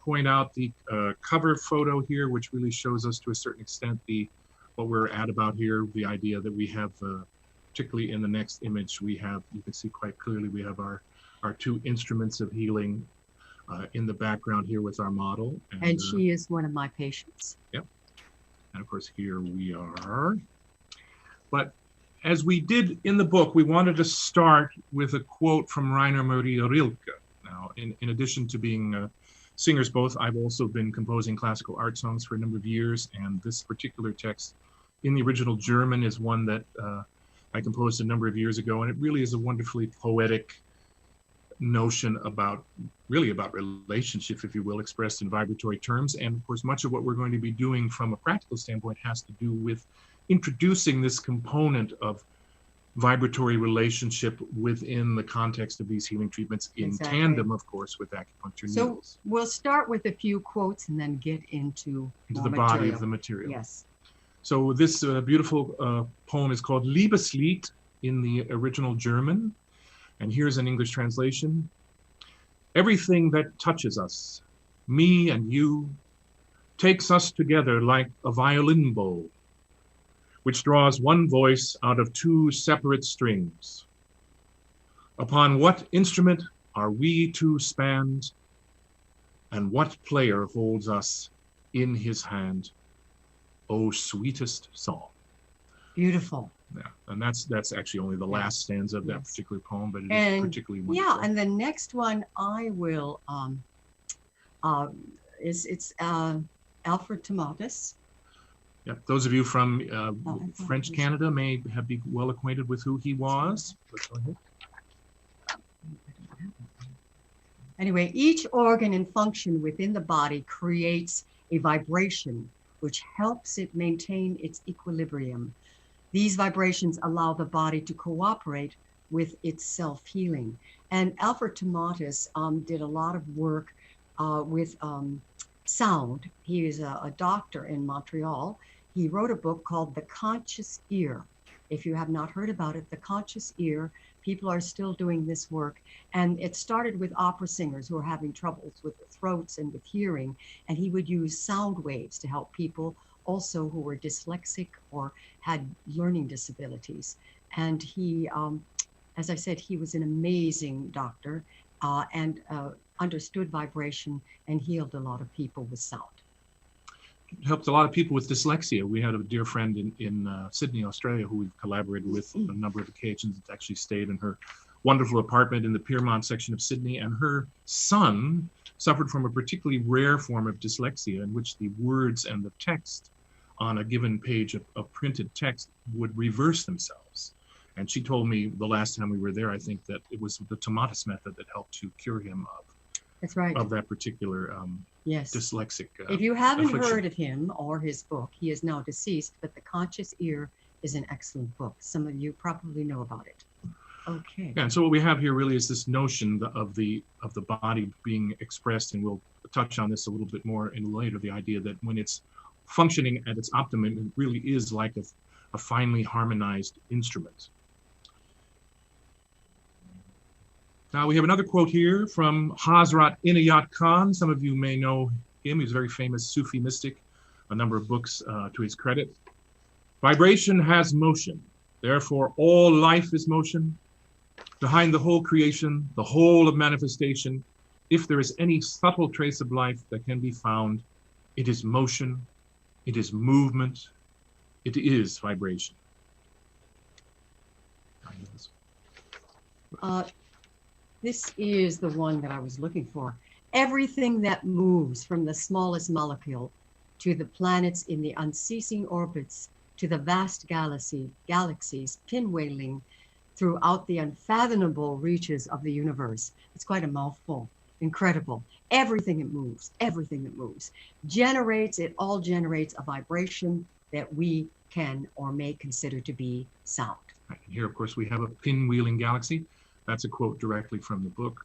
point out the cover photo here, which really shows us to a certain extent what we're at about here, the idea that we have, particularly in the next image, we have, you can see quite clearly, we have our two instruments of healing in the background here with our model. And she is one of my patients. Yep. And of course, here we are. But as we did in the book, we wanted to start with a quote from Rainer Maria Rilke. Now, in addition to being singers both, I've also been composing classical art songs for a number of years, and this particular text in the original German is one that I composed a number of years ago, and it really is a wonderfully poetic notion about relationship, if you will, expressed in vibratory terms. And of course, much of what we're going to be doing from a practical standpoint has to do with introducing this component of vibratory relationship within the context of these healing treatments in tandem, of course, with acupuncture needles. So we'll start with a few quotes and then get into the body of the material. Yes. So this beautiful poem is called Liebeslied in the original German. And here's an English translation. Everything that touches us, me and you, takes us together like a violin bow, which draws one voice out of two separate strings. Upon what instrument are we to spanned, and what player holds us in his hand? O sweetest song. Beautiful. Yeah, and that's actually only the last stanza of that particular poem, but it is particularly wonderful. Yeah, and the next one I will it's Alfred Tomatis. Yep, those of you from French Canada may be well acquainted with who he was. Let's go ahead. Anyway, each organ and function within the body creates a vibration which helps it maintain its equilibrium. These vibrations allow the body to cooperate with its self-healing. And Alfred Tomatis did a lot of work with sound. He is a doctor in Montreal. He wrote a book called The Conscious Ear. If you have not heard about it, The Conscious Ear, people are still doing this work. And it started with opera singers who are having troubles with their throats and with hearing. And he would use sound waves to help people also who were dyslexic or had learning disabilities. And he, as I said, he was an amazing doctor and understood vibration and healed a lot of people with sound. Helped a lot of people with dyslexia. We had a dear friend in Sydney, Australia, who we've collaborated with on a number of occasions. It's actually stayed in her wonderful apartment in the Piermont section of Sydney, and her son suffered from a particularly rare form of dyslexia in which the words and the text on a given page of printed text would reverse themselves. And she told me the last time we were there, I think, that it was the Tomatis method that helped to cure him of that particular dyslexic If you haven't affliction. heard of him or his book, he is now deceased, but The Conscious Ear is an excellent book. Some of you probably know about it. Okay. Yeah, and so what we have here really is this notion of the body being expressed, and we'll touch on this a little bit more in later, the idea that when it's functioning at its optimum, it really is like a finely harmonized instrument. Now we have another quote here from Hazrat Inayat Khan. Some of you may know him. He's a very famous Sufi mystic, a number of books to his credit. Vibration has motion, therefore all life is motion. Behind the whole creation, the whole of manifestation, if there is any subtle trace of life that can be found, it is motion, it is movement, it is vibration. This is the one that I was looking for. Everything that moves, from the smallest molecule to the planets in the unceasing orbits to the vast galaxies pinwheeling throughout the unfathomable reaches of the universe. It's quite a mouthful. Incredible. Everything that moves, it all generates a vibration that we can or may consider to be sound. Right. And here, of course, we have a pinwheeling galaxy. That's a quote directly from the book.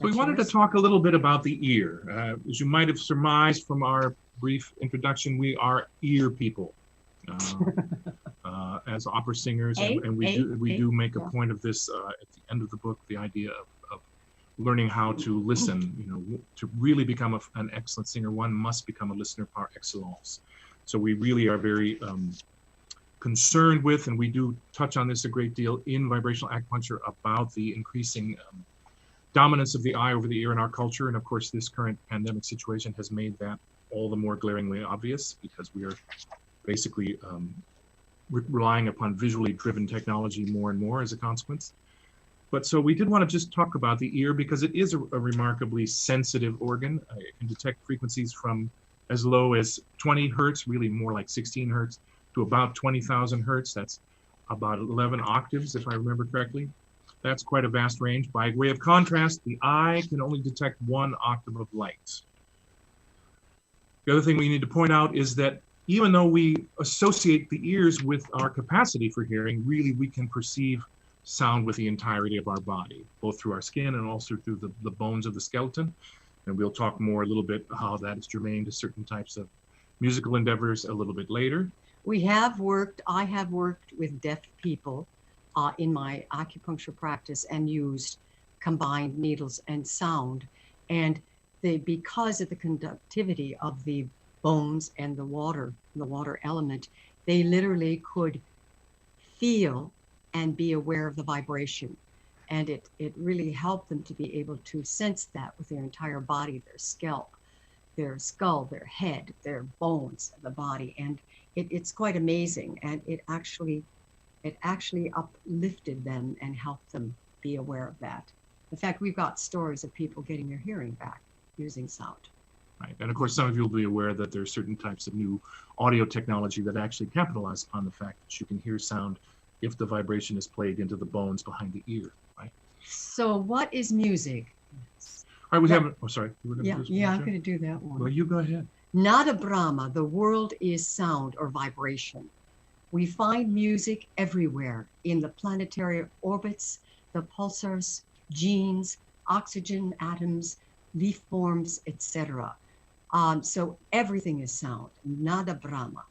So we wanted to talk a little bit about the ear. As you might have surmised from our brief introduction, we are ear people as opera singers, and we do make a point of this at the end of the book, the idea of learning how to listen. You know, to really become an excellent singer, one must become a listener par excellence. So we really are very concerned with, and we do touch on this a great deal in vibrational acupuncture, about the increasing dominance of the eye over the ear in our culture. And of course, this current pandemic situation has made that all the more glaringly obvious, because we are basically relying upon visually driven technology more and more as a consequence. But so we did want to just talk about the ear, because it is a remarkably sensitive organ. It can detect frequencies from as low as 20 hertz, really more like 16 hertz, to about 20,000 hertz. That's about 11 octaves, if I remember correctly. That's quite a vast range. By way of contrast, the eye can only detect 1 octave of light. The other thing we need to point out is that even though we associate the ears with our capacity for hearing, really we can perceive sound with the entirety of our body, both through our skin and also through the bones of the skeleton. And we'll talk more a little bit how that is germane to certain types of musical endeavors a little bit later. I have worked with deaf people in my acupuncture practice and used combined needles and sound. And because of the conductivity of the bones and the water element, they literally could feel and be aware of the vibration. And it really helped them to be able to sense that with their entire body, their scalp, their skull, their head, their bones, the body. And it's quite amazing. And it actually uplifted them and helped them be aware of that. In fact, we've got stories of people getting their hearing back using sound. Right. And of course, some of you will be aware that there are certain types of new audio technology that actually capitalize upon the fact that you can hear sound if the vibration is played into the bones behind the ear, right? So what is music? All right, we have, oh, sorry. I'm going to do that one. Well, you go ahead. Nada Brahma, the world is sound or vibration. We find music everywhere in the planetary orbits, the pulsars, genes, oxygen atoms, leaf forms, etc. So everything is sound, Nada Brahma.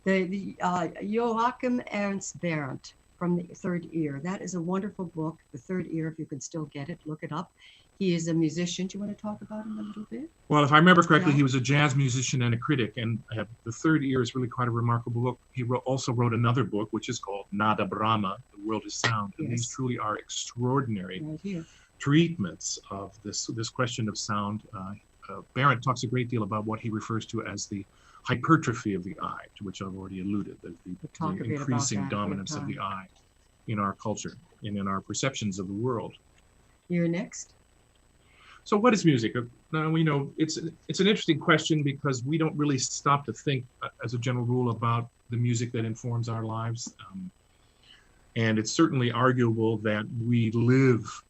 The Joachim Ernst Berendt from the Third Ear, that is a wonderful book, The Third Ear, if you can still get it, look it up. He is a musician. Do you want to talk about him a little bit? Well, if I remember correctly, he was a jazz musician and a critic, and The Third Ear is really quite a remarkable book. He also wrote another book, which is called Nada Brahma, The World is Sound. And these truly are extraordinary treatments of this question of sound. Berendt talks a great deal about what he refers to as the hypertrophy of the eye, to which I've already alluded, the increasing dominance of the eye in our culture and in our perceptions of the world. You're next. So what is music? Now, we know it's an interesting question, because we don't really stop to think as a general rule about the music that informs our lives. And it's certainly arguable that we live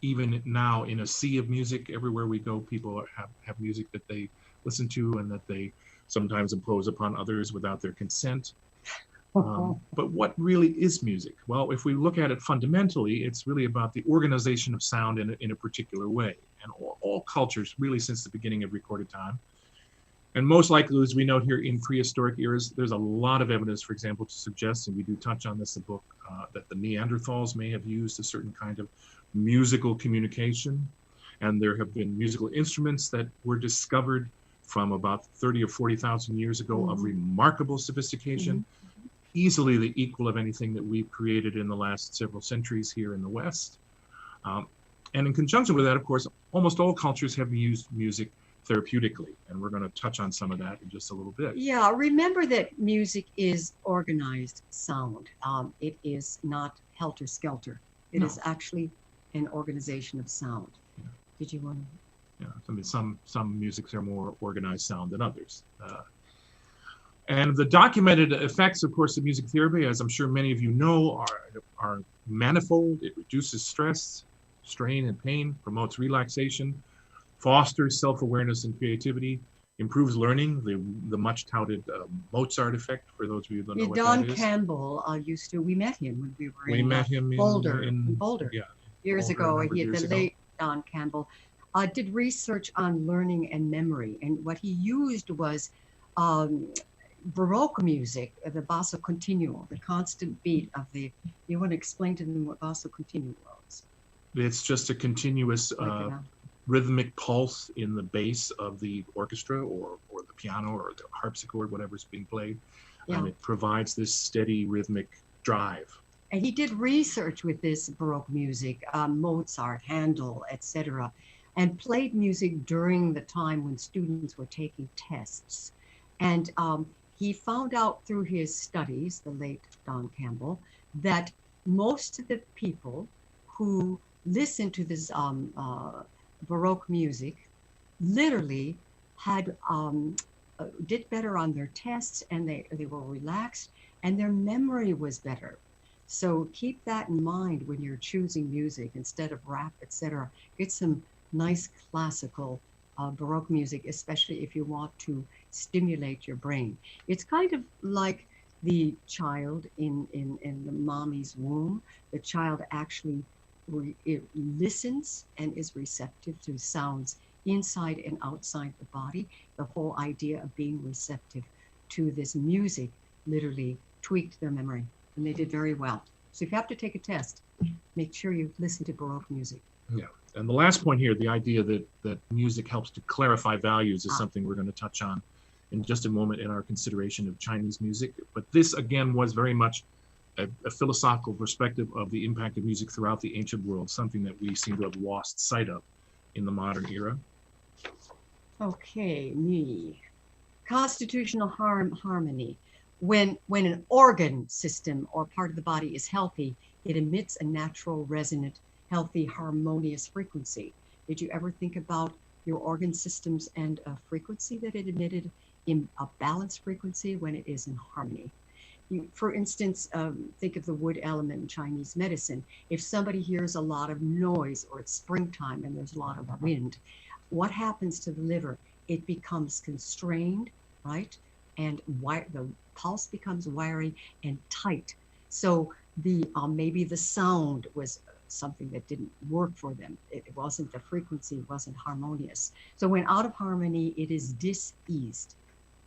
even now in a sea of music. Everywhere we go, people have music that they listen to and that they sometimes impose upon others without their consent. But what really is music? Well, if we look at it fundamentally, it's really about the organization of sound in a particular way. And all cultures, really since the beginning of recorded time, and most likely, as we note here, in prehistoric eras, there's a lot of evidence, for example, to suggest, and we do touch on this in the book, that the Neanderthals may have used a certain kind of musical communication. And there have been musical instruments that were discovered from about 30 or 40,000 years ago of remarkable sophistication, easily the equal of anything that we've created in the last several centuries here in the West. And in conjunction with that, of course, almost all cultures have used music therapeutically, and we're going to touch on some of that in just a little bit. Yeah, remember that music is organized sound. It is not helter-skelter. It is actually an organization of sound. Yeah. Did you want to? Yeah, I mean, some musics are more organized sound than others. And the documented effects, of course, of music therapy, as I'm sure many of you know, are manifold. It reduces stress, strain, and pain, promotes relaxation, fosters self-awareness and creativity, improves learning, the much-touted Mozart effect, for those of you that know what that is. Don Campbell we met him when we were in Boulder. Yeah, years ago. The late Don Campbell did research on learning and memory, and what he used was Baroque music, the basso continuo, the constant beat of the. You want to explain to them what basso continuo was? It's just a continuous Like rhythmic pulse in the bass of the orchestra or the piano or the harpsichord, whatever's being played. yeah. And it provides this steady rhythmic drive. And he did research with this Baroque music, Mozart, Handel, etc., and played music during the time when students were taking tests. And he found out through his studies, the late Don Campbell, that most of the people who listened to this Baroque music literally had did better on their tests, and they were relaxed, and their memory was better. So keep that in mind when you're choosing music instead of rap, etc. Get some nice classical Baroque music, especially if you want to stimulate your brain. It's kind of like the child in the mommy's womb. The child actually it listens and is receptive to sounds inside and outside the body. The whole idea of being receptive to this music literally tweaked their memory, and they did very well. So if you have to take a test, make sure you listen to Baroque music. Yeah. And the last point here, the idea that music helps to clarify values, is something we're going to touch on in just a moment in our consideration of Chinese music. But this, again, was very much a philosophical perspective of the impact of music throughout the ancient world, something that we seem to have lost sight of in the modern era. Okay, me. Constitutional harmony. When an organ system or part of the body is healthy, it emits a natural, resonant, healthy, harmonious frequency. Did you ever think about your organ systems and a frequency that it emitted in a balanced frequency when it is in harmony? For instance, think of the wood element in Chinese medicine. If somebody hears a lot of noise, or it's springtime and there's a lot of wind, what happens to the liver? It becomes constrained, right? And the pulse becomes wiry and tight. So the maybe the sound was something that didn't work for them. It wasn't, the frequency wasn't harmonious. So when out of harmony, it is diseased.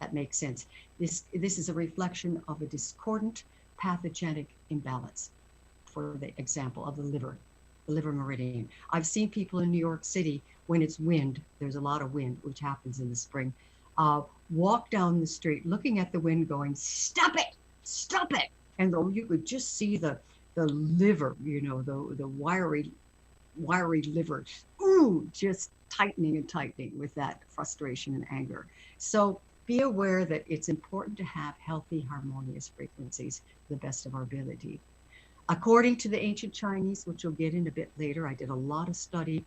That makes sense. This is a reflection of a discordant pathogenic imbalance, for the example of the liver meridian. I've seen people in New York City, when it's wind, there's a lot of wind, which happens in the spring, walk down the street looking at the wind going, stop it, stop it. And you could just see the liver, the wiry liver, just tightening and tightening with that frustration and anger. So be aware that it's important to have healthy, harmonious frequencies to the best of our ability. According to the ancient Chinese, which we'll get in a bit later, I did a lot of study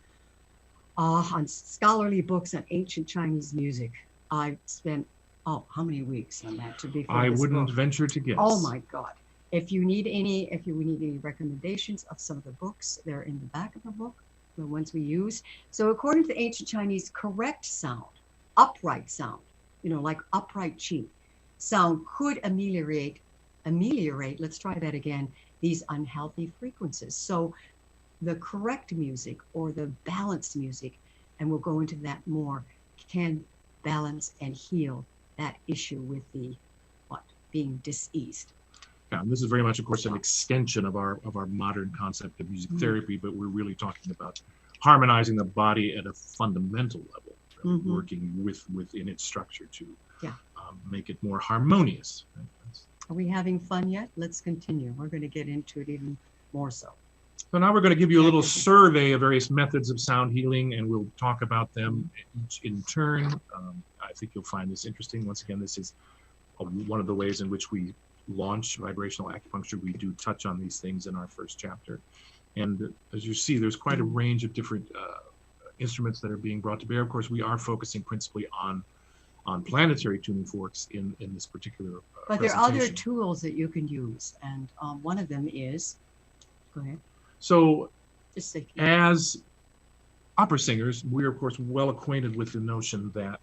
on scholarly books on ancient Chinese music. I spent, how many weeks on that to be? I wouldn't venture to guess. Oh my God. If you need any recommendations of some of the books, they're in the back of the book, the ones we use. So according to the ancient Chinese, correct sound, upright sound, like upright chi sound could ameliorate, let's try that again, these unhealthy frequencies. So the correct music or the balanced music, and we'll go into that more, can balance and heal that issue with the being diseased. Yeah, and this is very much, of course, an extension of our modern concept of music therapy, but we're really talking about harmonizing the body at a fundamental level, working within its structure to make it more harmonious. Are we having fun yet? Let's continue. We're going to get into it even more so. So now we're going to give you a little survey of various methods of sound healing, and we'll talk about them each in turn. I think you'll find this interesting. Once again, this is one of the ways in which we launch vibrational acupuncture. We do touch on these things in our first chapter. And as you see, there's quite a range of different instruments that are being brought to bear. Of course, we are focusing principally on planetary tuning forks in this particular But there are other tools that you can use, and one of them is, go ahead. So as opera singers, we're of course well acquainted with the notion that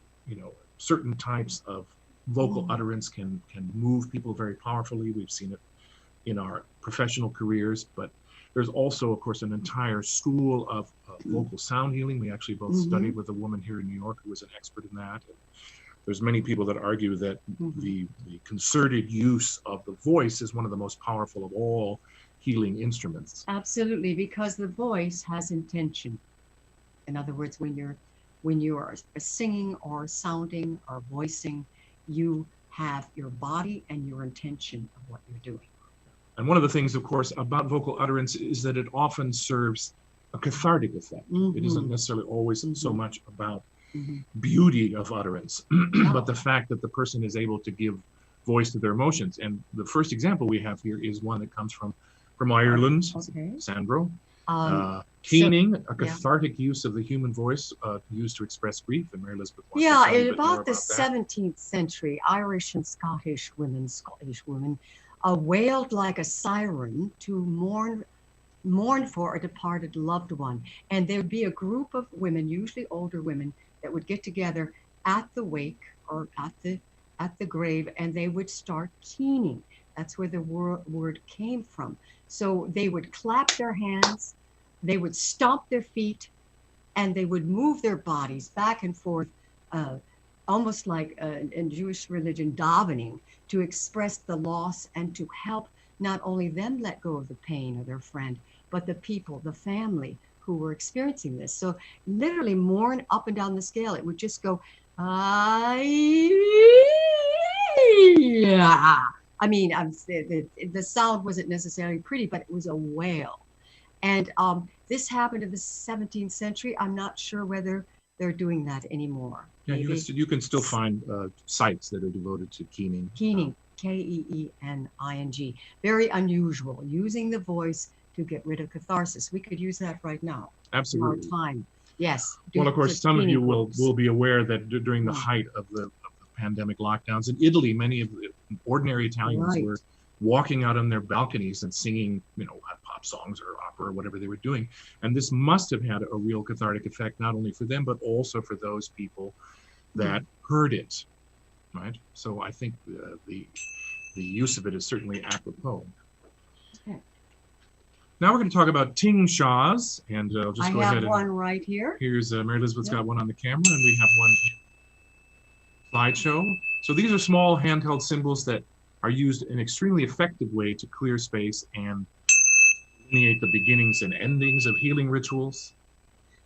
certain types of vocal utterance can move people very powerfully. We've seen it in our professional careers, but there's also, of course, an entire school of vocal sound healing. We actually both studied with a woman here in New York who was an expert in that. And there's many people that argue that the concerted use of the voice is one of the most powerful of all healing instruments. Absolutely, because the voice has intention. In other words, when you are singing or sounding or voicing, you have your body and your intention of what you're doing. And one of the things, of course, about vocal utterance is that it often serves a cathartic effect. It isn't necessarily always so much about beauty of utterance, but the fact that the person is able to give voice to their emotions. And the first example we have here is one that comes from Ireland, Sandro. Keening, a cathartic use of the human voice used to express grief. And Mary Elizabeth wants to tell you a bit more about the 17th century, Irish and Scottish women wailed like a siren to mourn for a departed loved one. And there would be a group of women, usually older women, that would get together at the wake or at the grave, and they would start keening. That's where the word came from. So they would clap their hands, they would stomp their feet, and they would move their bodies back and forth, almost like in Jewish religion, davening, to express the loss and to help not only them let go of the pain of their friend, but the people, the family who were experiencing this. So literally mourn up and down the scale. It would just go, I mean, the sound wasn't necessarily pretty, but it was a wail. And this happened in the 17th century. I'm not sure whether they're doing that anymore. Yeah, you can still find sites that are devoted to keening. Keening, K-E-E-N-I-N-G. Very unusual, using the voice to get rid of catharsis. We could use that right now. Absolutely. In our time. Yes. Well, of course, some of you will be aware that during the height of the pandemic lockdowns in Italy, many of the ordinary Italians were walking out on their balconies and singing, pop songs or opera or whatever they were doing. And this must have had a real cathartic effect, not only for them, but also for those people that heard it, right? So I think the use of it is certainly apropos. Okay. Now we're going to talk about Tingshaws, and I'll just go ahead. I have one right here. Here's Mary Elizabeth's got one on the camera, and we have one slideshow. So these are small handheld symbols that are used in an extremely effective way to clear space and delineate the beginnings and endings of healing rituals.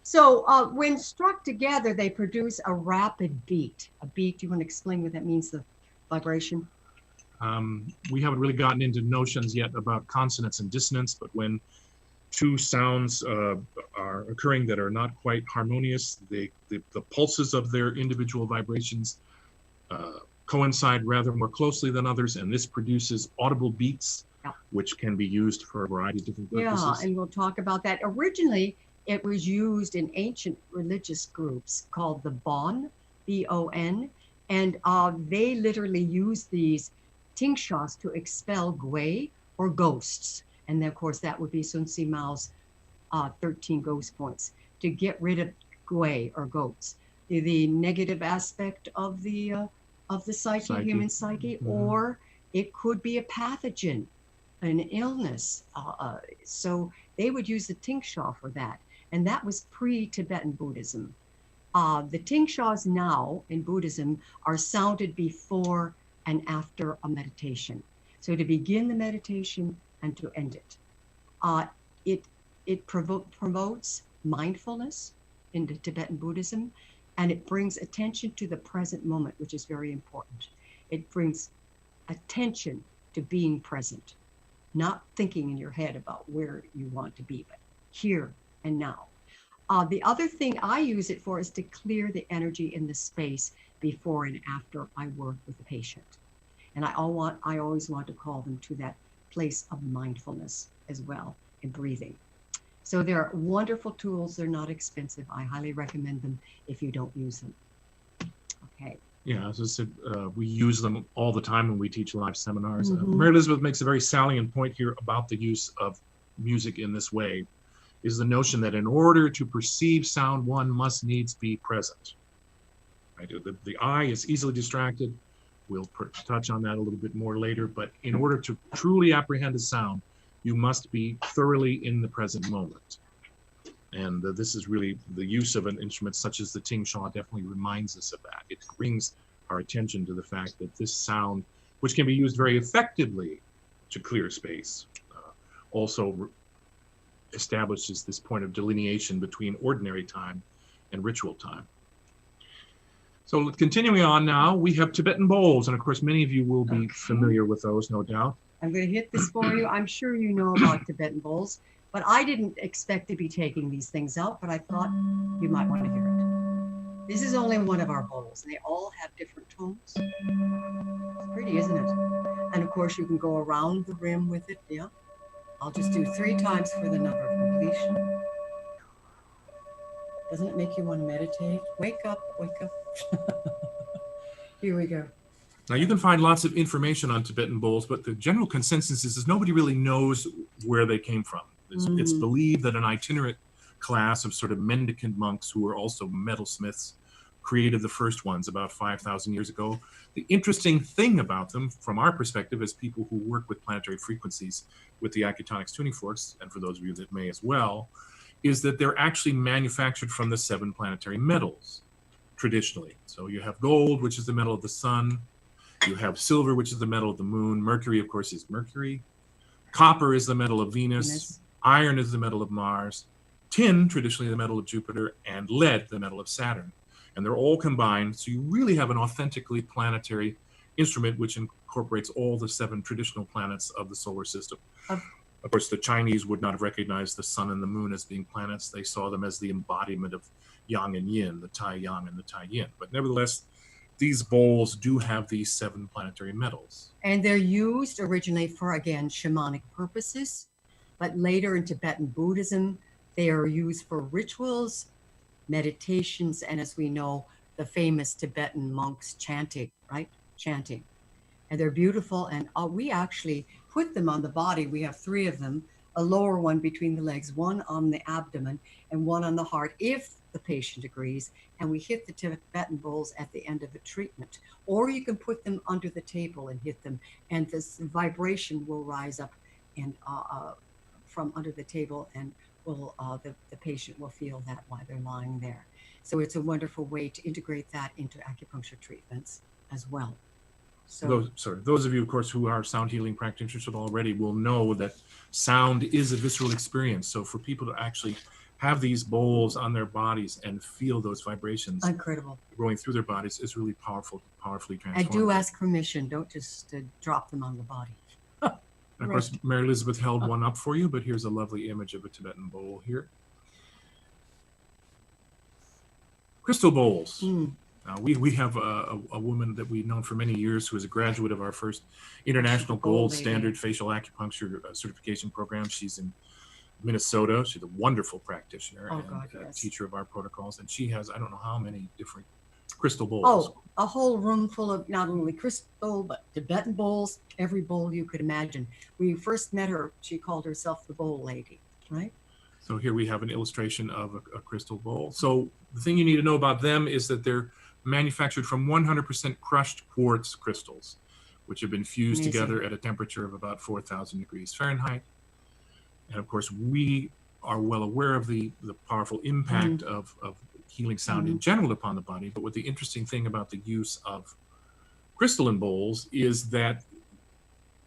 So when struck together, they produce a rapid beat. A beat, do you want to explain what that means, the vibration? We haven't really gotten into notions yet about consonance and dissonance, but when two sounds are occurring that are not quite harmonious, the pulses of their individual vibrations coincide rather more closely than others, and this produces audible beats, which can be used for a variety of different purposes. Yeah, and we'll talk about that. Originally, it was used in ancient religious groups called the Bon, B-O-N, and they literally used these Tingshaws to expel gwei or ghosts. And then, of course, that would be Sun Si Mao's 13 ghost points, to get rid of gwei or ghosts, the negative aspect of the psyche, human psyche, or it could be a pathogen, an illness. So they would use the Tingshaw for that. And that was pre-Tibetan Buddhism. The Tingshaws now in Buddhism are sounded before and after a meditation. So to begin the meditation and to end it. It promotes mindfulness in the Tibetan Buddhism, and it brings attention to the present moment, which is very important. It brings attention to being present, not thinking in your head about where you want to be, but here and now. The other thing I use it for is to clear the energy in the space before and after I work with the patient. And I always want to call them to that place of mindfulness as well, and breathing. So they're wonderful tools. They're not expensive. I highly recommend them if you don't use them. Okay. Yeah, as I said, we use them all the time when we teach live seminars. Mary Elizabeth makes a very salient point here about the use of music in this way, is the notion that in order to perceive sound, one must needs be present. Right? The eye is easily distracted. We'll touch on that a little bit more later, but in order to truly apprehend a sound, you must be thoroughly in the present moment. And this is really the use of an instrument such as the Tingshaw definitely reminds us of that. It brings our attention to the fact that this sound, which can be used very effectively to clear space, also establishes this point of delineation between ordinary time and ritual time. So continuing on now, we have Tibetan bowls, and of course many of you will be familiar with those, no doubt. I'm going to hit this for you. I'm sure you know about Tibetan bowls, but I didn't expect to be taking these things out, but I thought you might want to hear it. This is only one of our bowls, and they all have different tones. It's pretty, isn't it? And of course you can go around the rim with it, yeah. I'll just do 3 times for the number of completion. Doesn't it make you want to meditate? Wake up, wake up. Here we go. Now you can find lots of information on Tibetan bowls, but the general consensus is nobody really knows where they came from. It's believed that an itinerant class of sort of mendicant monks who were also metalsmiths created the first ones about 5,000 years ago. The interesting thing about them, from our perspective as people who work with planetary frequencies with the Acutonics tuning forks, and for those of you that may as well, is that they're actually manufactured from the 7 planetary metals, traditionally. So you have gold, which is the metal of the sun. You have silver, which is the metal of the moon. Mercury, of course, is Mercury. Copper is the metal of Venus. Iron is the metal of Mars. Tin, traditionally the metal of Jupiter. And lead, the metal of Saturn. And they're all combined, so you really have an authentically planetary instrument which incorporates all the 7 traditional planets of the solar system. Of course, the Chinese would not have recognized the sun and the moon as being planets. They saw them as the embodiment of yang and yin, the Tai Yang and the Tai Yin. But nevertheless, these bowls do have these 7 planetary metals. And they're used originally for, again, shamanic purposes. But later in Tibetan Buddhism, they are used for rituals, meditations, and as we know, the famous Tibetan monks chanting, right? Chanting. And they're beautiful, and we actually put them on the body. We have 3 of them, a lower one between the legs, 1 on the abdomen, and 1 on the heart, if the patient agrees, and we hit the Tibetan bowls at the end of the treatment. Or you can put them under the table and hit them, and this vibration will rise up and from under the table, and will the patient will feel that while they're lying there. So it's a wonderful way to integrate that into acupuncture treatments as well. So those of you, of course, who are sound healing practitioners already will know that sound is a visceral experience. So for people to actually have these bowls on their bodies and feel those vibrations incredible going through their bodies is really powerfully transformative. And do ask permission. Don't just drop them on the body. And of course, Mary Elizabeth held one up for you, but here's a lovely image of a Tibetan bowl here. Crystal bowls. Now, we have a woman that we've known for many years who is a graduate of our first international gold standard facial acupuncture certification program. She's in Minnesota. She's a wonderful practitioner and teacher of our protocols. And she has, I don't know how many different crystal bowls. Oh, a whole room full of not only crystal, but Tibetan bowls, every bowl you could imagine. When we first met her, she called herself the bowl lady, right? So here we have an illustration of a crystal bowl. So the thing you need to know about them is that they're manufactured from 100% crushed quartz crystals, which have been fused together at a temperature of about 4,000 degrees Fahrenheit. And of course, we are well aware of the powerful impact of healing sound in general upon the body. But what the interesting thing about the use of crystalline bowls is that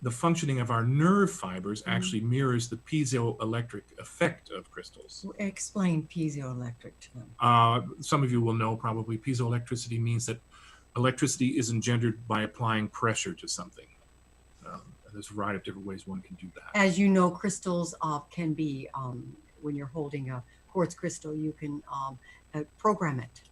the functioning of our nerve fibers actually mirrors the piezoelectric effect of crystals. Explain piezoelectric to them. Some of you will know probably piezoelectricity means that electricity is engendered by applying pressure to something. There's a variety of different ways one can do that. As you know, crystals can be, when you're holding a quartz crystal, you can program it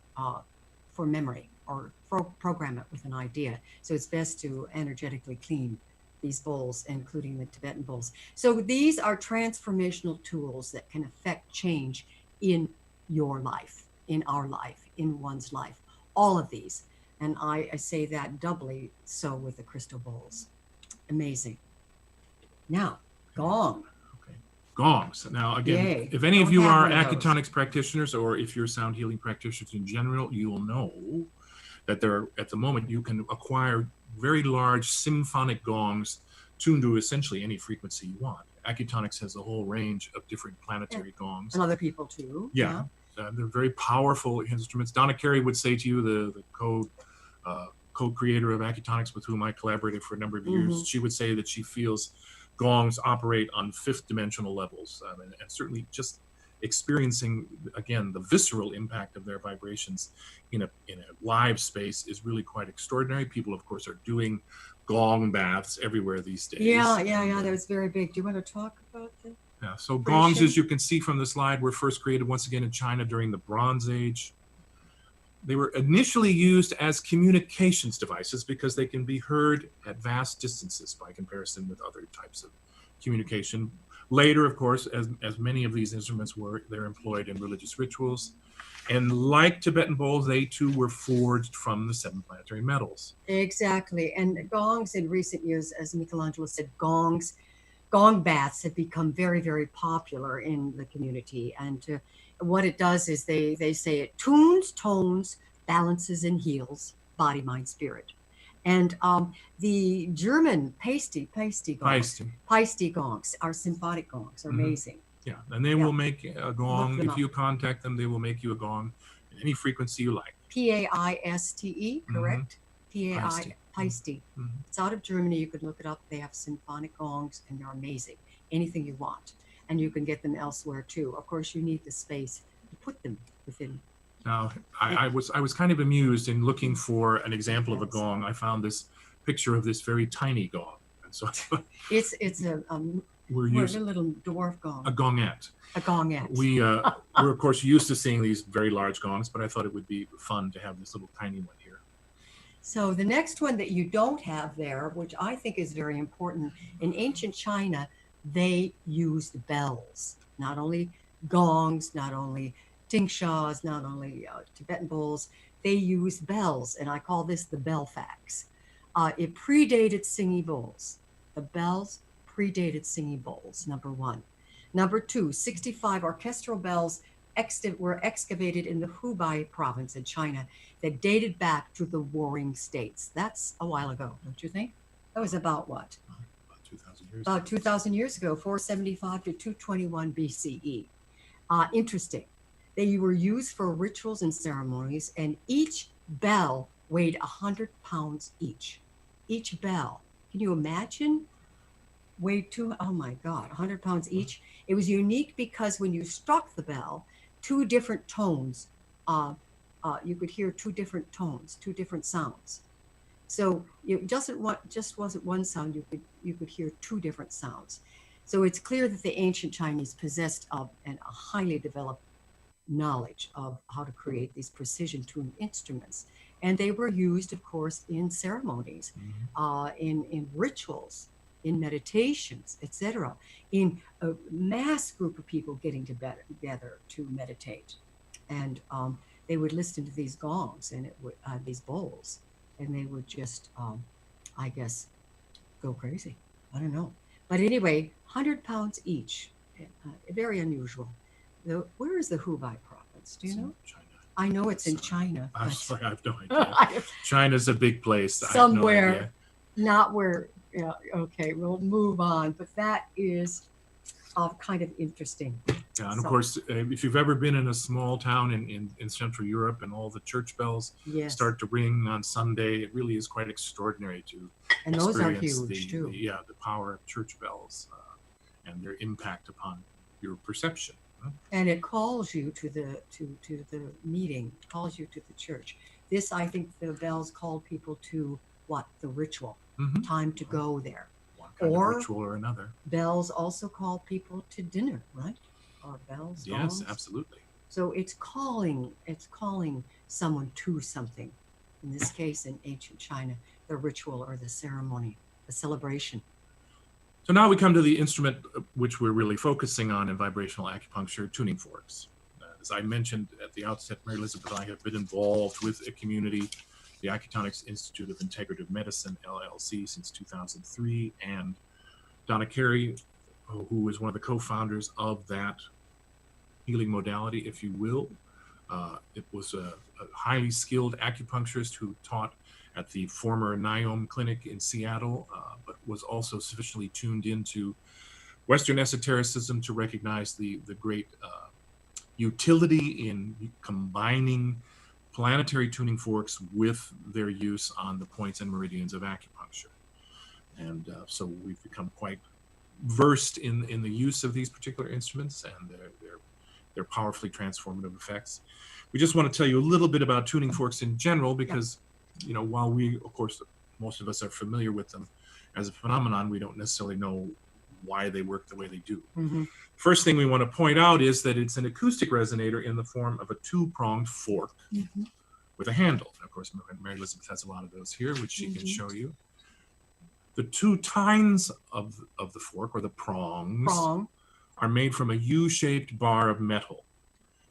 for memory or program it with an idea. So it's best to energetically clean these bowls, including the Tibetan bowls. So these are transformational tools that can affect change in your life, in our life, in one's life, all of these. And I say that doubly so with the crystal bowls. Amazing. Now, gong. Okay. Gongs. Now, again, if any of you are acutonics practitioners or if you're sound healing practitioners in general, you will know that there, at the moment, you can acquire very large symphonic gongs tuned to essentially any frequency you want. Acutonics has a whole range of different planetary gongs. And other people too. Yeah. They're very powerful instruments. Donna Carey would say to you, the co-creator of Acutonics with whom I collaborated for a number of years, she would say that she feels gongs operate on fifth dimensional levels, and certainly just experiencing, again, the visceral impact of their vibrations in a live space is really quite extraordinary. People, of course, are doing gong baths everywhere these days. Yeah. That was very big. Do you want to talk about that? Yeah, so gongs, as you can see from the slide, were first created once again in China during the Bronze Age. They were initially used as communications devices because they can be heard at vast distances by comparison with other types of communication. Later, of course, as many of these instruments were, they're employed in religious rituals. And like Tibetan bowls, they too were forged from the 7 planetary metals. Exactly. And gongs in recent years, as Michelangelo said, gong baths have become very, very popular in the community. And what it does is they say it tunes, tones, balances, and heals body, mind, spirit. And the German pasty gongs, our symphonic gongs, are amazing. Yeah, and they will make a gong. If you contact them, they will make you a gong in any frequency you like. Paiste, correct? Paiste. It's out of Germany. You could look it up. They have symphonic gongs, and they're amazing. Anything you want. And you can get them elsewhere, too. Of course, you need the space to put them within. Now, I was kind of amused in looking for an example of a gong. I found this picture of this very tiny gong. And so it's a little dwarf gong. A gongette. A gongette. We're, of course, used to seeing these very large gongs, but I thought it would be fun to have this little tiny one here. So the next one that you don't have there, which I think is very important, in ancient China, they used bells. Not only gongs, not only Tingshaws, not only Tibetan bowls, they used bells, and I call this the bell fax. It predated singing bowls. The bells predated singing bowls, number one. Number two, 65 orchestral bells were excavated in the Hubei province in China that dated back to the Warring States. That's a while ago, don't you think? That was about what? About 2,000 years About 2,000 years ago, 475 to 221 BCE. Interesting. They were used for rituals and ceremonies, and each bell weighed 100 pounds each. Each bell. Can you imagine? Weighed 100 pounds each. It was unique because when you struck the bell, two different tones, you could hear two different tones, two different sounds. So it just wasn't one sound, you could hear two different sounds. So it's clear that the ancient Chinese possessed a highly developed knowledge of how to create these precision tuned instruments. And they were used, of course, in ceremonies, in rituals, in meditations, etc., in a mass group of people getting together to meditate. And they would listen to these gongs and these bowls, and they would just, I guess, go crazy. I don't know. But anyway, 100 pounds each, very unusual. Where is the Hubei province? Do you know? China. I know it's in China. I'm sorry, I have no idea. China's a big place. Somewhere, I have no idea. Not where. Yeah. Okay, we'll move on. But that is kind of interesting. Yeah, and of course, if you've ever been in a small town in Central Europe and all the church bells start to ring on Sunday, it really is quite extraordinary to and those are huge too. The power of church bells and their impact upon your perception. And it calls you to the meeting, calls you to the church. This, I think, the bells called people to what? The ritual. Time to go there. One kind of ritual or another. Bells also call people to dinner, right? Or bells. Yes, gongs. Absolutely. So it's calling someone to something. In this case, in ancient China, the ritual or the ceremony, the celebration. So now we come to the instrument which we're really focusing on in vibrational acupuncture, tuning forks. As I mentioned at the outset, Mary Elizabeth and I have been involved with a community, the Acutonics Institute of Integrative Medicine, LLC, since 2003, and Donna Carey, who is one of the co-founders of that healing modality, if you will. It was a highly skilled acupuncturist who taught at the former Niom Clinic in Seattle, but was also sufficiently tuned into Western esotericism to recognize the great utility in combining planetary tuning forks with their use on the points and meridians of acupuncture. And so we've become quite versed in the use of these particular instruments and their powerfully transformative effects. We just want to tell you a little bit about tuning forks in general, because you know, while we, of course, most of us are familiar with them as a phenomenon, we don't necessarily know why they work the way they do. First thing we want to point out is that it's an acoustic resonator in the form of a two-pronged fork with a handle. Of course, Mary Elizabeth has a lot of those here, which she can show you. The two tines of the fork, or the prongs, are made from a U-shaped bar of metal.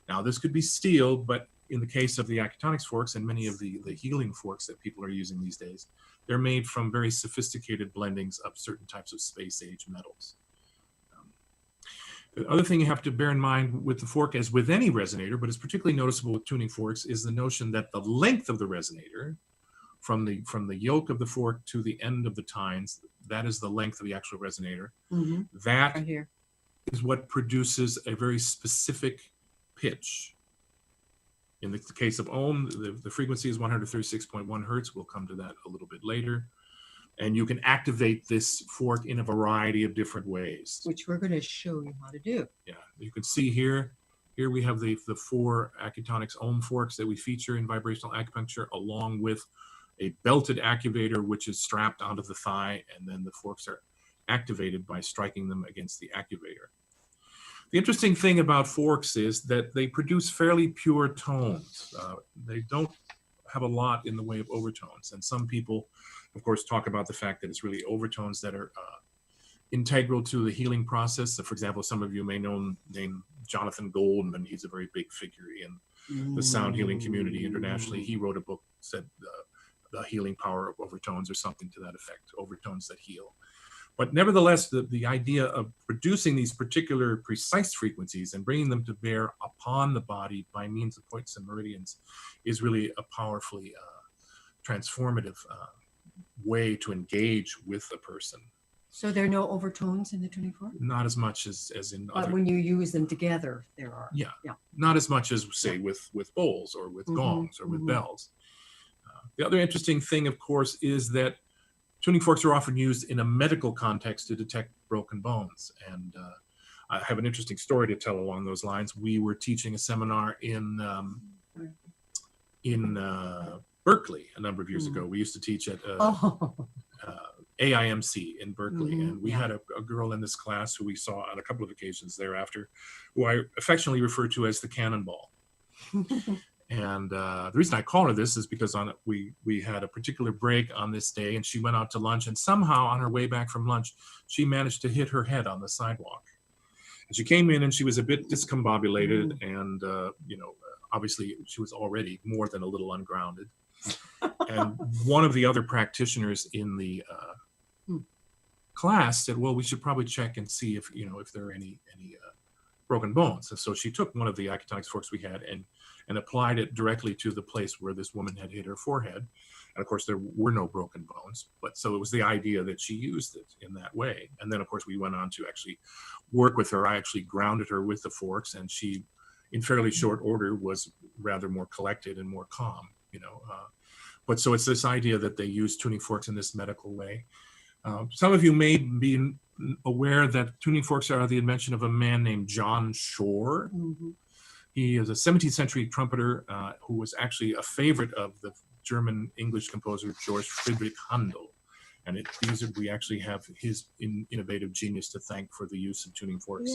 Now, this could be steel, but in the case of the Acutonics forks and many of the healing forks that people are using these days, they're made from very sophisticated blendings of certain types of space-age metals. The other thing you have to bear in mind with the fork, as with any resonator, but it's particularly noticeable with tuning forks, is the notion that the length of the resonator, from the yoke of the fork to the end of the tines, that is the length of the actual resonator. That right here is what produces a very specific pitch. In the case of ohm, the frequency is 136.1 hertz. We'll come to that a little bit later. And you can activate this fork in a variety of different ways, which we're going to show you how to do. Yeah, you can see here we have the 4 Acutonics ohm forks that we feature in vibrational acupuncture, along with a belted activator, which is strapped onto the thigh, and then the forks are activated by striking them against the activator. The interesting thing about forks is that they produce fairly pure tones. They don't have a lot in the way of overtones. And some people, of course, talk about the fact that it's really overtones that are integral to the healing process. So, for example, some of you may know name Jonathan Goldman. He's a very big figure in the sound healing community internationally. He wrote a book that said the healing power of overtones, or something to that effect, overtones that heal. But nevertheless, the idea of producing these particular precise frequencies and bringing them to bear upon the body by means of points and meridians is really a powerfully transformative way to engage with a person. So there are no overtones in the tuning fork? Not as much as in other. But when you use them together, there are. Yeah. Not as much as, say, with bowls or with gongs or with bells. The other interesting thing, of course, is that tuning forks are often used in a medical context to detect broken bones. And I have an interesting story to tell along those lines. We were teaching a seminar in Berkeley a number of years ago. We used to teach at AIMC in Berkeley. And we had a girl in this class who we saw on a couple of occasions thereafter, who I affectionately refer to as the cannonball. And the reason I call her this is because we had a particular break on this day, and she went out to lunch, and somehow on her way back from lunch, she managed to hit her head on the sidewalk. And she came in and she was a bit discombobulated, and obviously she was already more than a little ungrounded. And one of the other practitioners in the class said, well, we should probably check and see if there are any broken bones. And so she took one of the Acutonics forks we had and applied it directly to the place where this woman had hit her forehead. And of course, there were no broken bones, but so it was the idea that she used it in that way. And then, of course, we went on to actually work with her. I actually grounded her with the forks, and she, in fairly short order, was rather more collected and more calm, But so it's this idea that they use tuning forks in this medical way. Some of you may be aware that tuning forks are the invention of a man named John Shore. He is a 17th century trumpeter who was actually a favorite of the German English composer Georg Friedrich Handel. And we actually have his innovative genius to thank for the use of tuning forks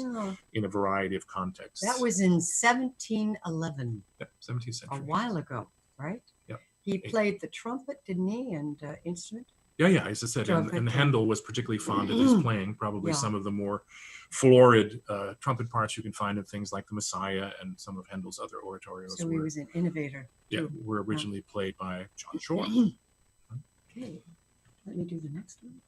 in a variety of contexts. That was in 1711. Yep, 17th century. A while ago, right? Yep. He played the trumpet, didn't he, and instrument? Yeah, as I said, and Handel was particularly fond of his playing, probably some of the more florid trumpet parts you can find in things like the Messiah and some of Handel's other oratorios. So he was an innovator. Yeah, were originally played by John Shore. Okay, let me do the next one.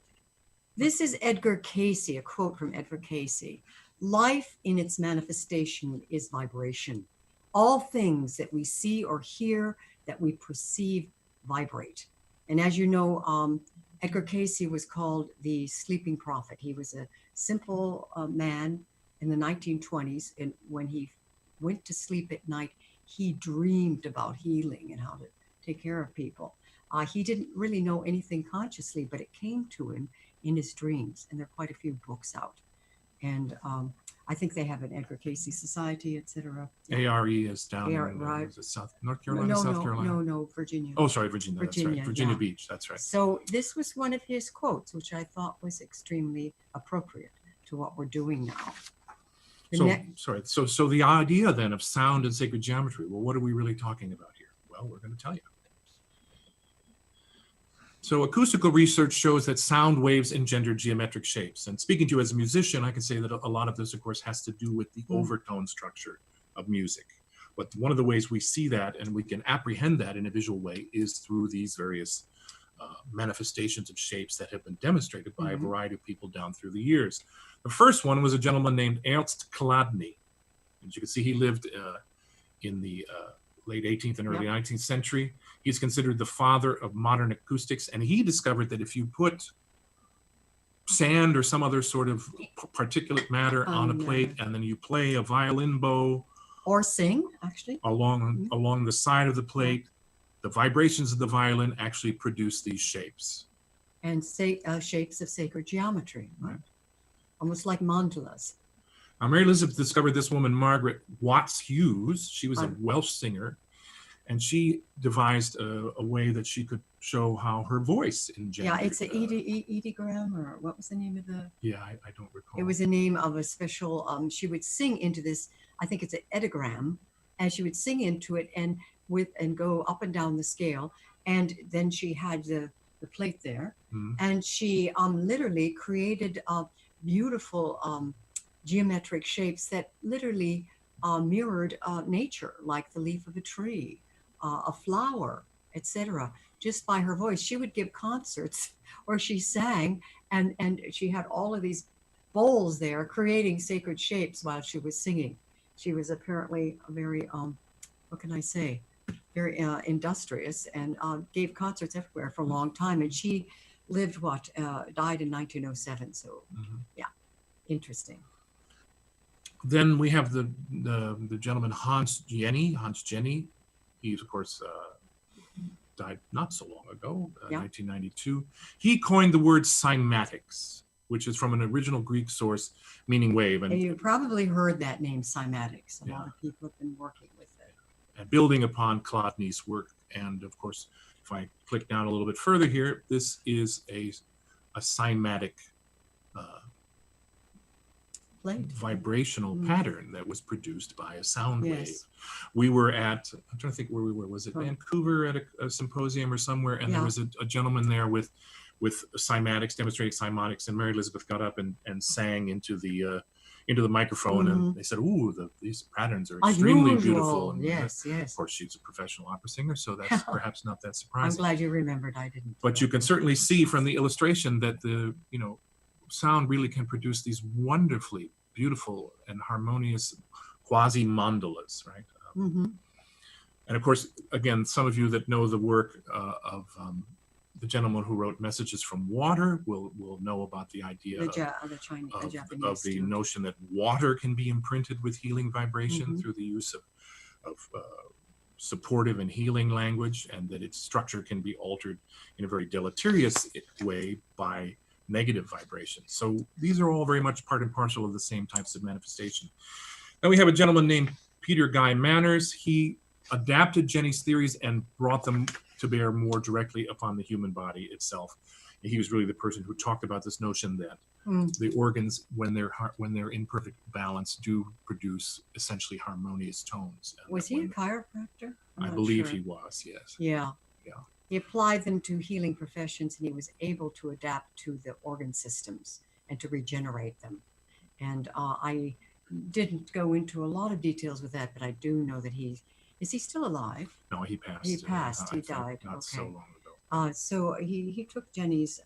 This is Edgar Cayce, a quote from Edgar Cayce. Life in its manifestation is vibration. All things that we see or hear, that we perceive, vibrate. And as you know, Edgar Cayce was called the sleeping prophet. He was a simple man in the 1920s, and when he went to sleep at night, he dreamed about healing and how to take care of people. He didn't really know anything consciously, but it came to him. in his dreams. And there are quite a few books out. And I think they have an Edgar Casey Society, etc. ARE is down AR, in right. is it North Carolina, South Carolina? No, Virginia. Oh, sorry, Virginia. That's right. Virginia yeah. Beach. That's right. So this was one of his quotes, which I thought was extremely appropriate to what we're doing now. So the idea then of sound and sacred geometry, well, what are we really talking about here? Well, we're going to tell you. So acoustical research shows that sound waves engender geometric shapes. And speaking to you as a musician, I can say that a lot of this, of course, has to do with the overtone structure of music. But one of the ways we see that and we can apprehend that in a visual way is through these various manifestations of shapes that have been demonstrated by a variety of people down through the years. The first one was a gentleman named Ernst Chladni. As you can see, he lived in the late 18th and early 19th century. He's considered the father of modern acoustics, and he discovered that if you put sand or some other sort of particulate matter on a plate, and then you play a violin bow or sing actually along the side of the plate, the vibrations of the violin actually produce these shapes. And shapes of sacred geometry, right? Almost like mandalas. Now, Mary Elizabeth discovered this woman, Margaret Watts Hughes. She was a Welsh singer, and she devised a way that she could show how her voice engendered. Yeah, it's an ideogram, or what was the name of the? Yeah, I don't recall. It was a name of a special. She would sing into this. I think it's an edigram, and she would sing into it and go up and down the scale, and then she had the plate there, and she literally created beautiful geometric shapes that literally mirrored nature, like the leaf of a tree, a flower, etc. Just by her voice. She would give concerts where she sang, and she had all of these bowls there creating sacred shapes while she was singing. She was apparently a very, what can I say, very industrious, and gave concerts everywhere for a long time. And she lived died in 1907. So yeah, interesting. Then we have the gentleman Hans Jenny. He's, of course, died not so long ago, 1992. He coined the word cymatics, which is from an original Greek source meaning wave. And you probably heard that name, cymatics. A lot of people have been working with it. And building upon Chladni's work. And of course, if I click down a little bit further here, this is a cymatic vibrational pattern that was produced by a sound wave. We were at, I'm trying to think where we were. Was it Vancouver at a symposium or somewhere? And there was a gentleman there with cymatics, demonstrating cymatics, and Mary Elizabeth got up and sang into the microphone, and they said, "Ooh, these patterns are extremely beautiful." And yes. Of course, she's a professional opera singer, so that's perhaps not that surprising. I'm glad you remembered. I didn't. But you can certainly see from the illustration that the sound really can produce these wonderfully beautiful and harmonious quasi mandalas, right? And of course, again, some of you that know the work of the gentleman who wrote Messages from Water will know about the idea of the notion that water can be imprinted with healing vibration through the use of supportive and healing language, and that its structure can be altered in a very deleterious way by negative vibration. So these are all very much part and parcel of the same types of manifestation. Then we have a gentleman named Peter Guy Manners. He adapted Jenny's theories and brought them to bear more directly upon the human body itself. And he was really the person who talked about this notion that the organs, when they're in perfect balance, do produce essentially harmonious tones. And was he a chiropractor? I believe he was, yes. Yeah. He applied them to healing professions, and he was able to adapt to the organ systems and to regenerate them. And I didn't go into a lot of details with that, but I do know that is he still alive? No, he passed. He passed. He died. Not so long ago. So he took Jenny's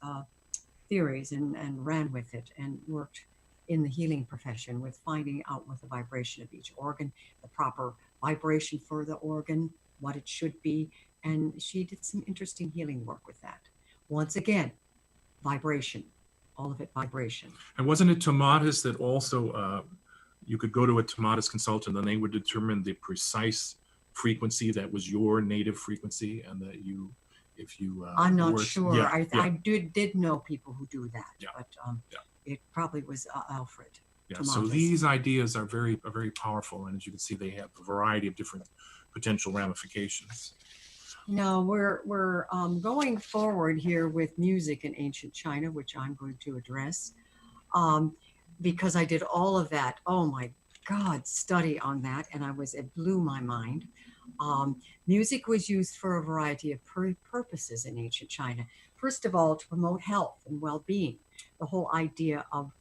theories and ran with it and worked in the healing profession with finding out what the vibration of each organ, the proper vibration for the organ, what it should be. And she did some interesting healing work with that. Once again, vibration, all of it vibration. And wasn't it Tomatis that also, you could go to a Tomatis consultant and they would determine the precise frequency that was your native frequency, and that you if you I'm not were- sure. Yeah, I did know people who do that, Yeah. but Yeah. it probably was Alfred Yeah, so Tomatis. these ideas are very powerful, and as you can see, they have a variety of different potential ramifications. Now we're going forward here with music in ancient China, which I'm going to address, because I did all of that. Oh my God, study on that, and it blew my mind. Music was used for a variety of purposes in ancient China. First of all, to promote health and well-being. The whole idea of